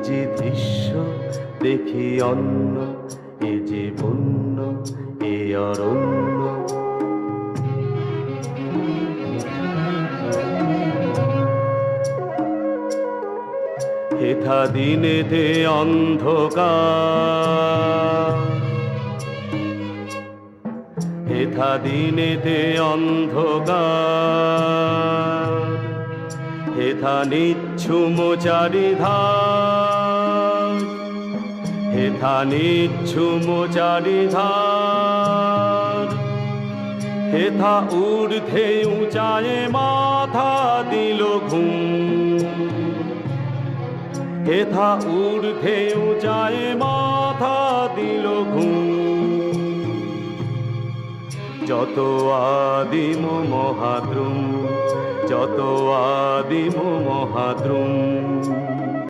যে দৃশ্য দেখি অন্য, এ যে বন্য এ অরণ্য। হেথা দিনেতে অন্ধকার, হেথা দিনেতে অন্ধকার, হেথা নিচ্ছুম চারিধার, হেথা নিচ্ছুম চারিধার, হেথা ঊর্ধ্বে উঁচায় মাথা দিল ঘুম, হেথা ঊর্ধ্বে উঁচায় মাথা দিল ঘুম। যত আদিম মহাদ্রুম, যত আদিম মহাদ্রুম,